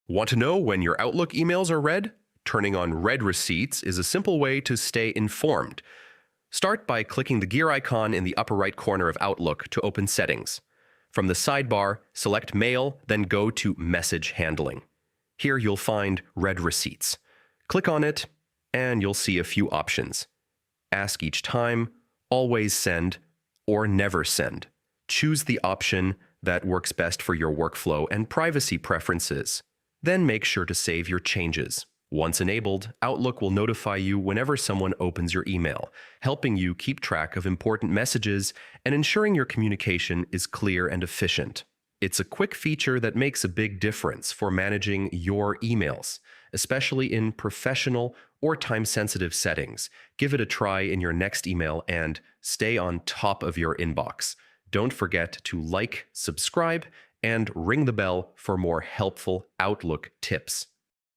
Want to know when your Outlook emails are read? Turning on read receipts is a simple way to stay informed. Start by clicking the gear icon in the upper right corner of Outlook to open Settings. From the sidebar, select Mail, then go to Message Handling. Here you'll find Read Receipts. Click on it, and you'll see a few options. Ask each time, Always Send, or Never Send. Choose the option that works best for your workflow and privacy preferences. Then make sure to save your changes. Once enabled, Outlook will notify you whenever someone opens your email, helping you keep track of important messages and ensuring your communication is clear and efficient. It's a quick feature that makes a big difference for managing your emails, especially in professional or time-sensitive settings. Give it a try in your next email and stay on top of your inbox. Don't forget to like, subscribe, and ring the bell for more helpful Outlook tips.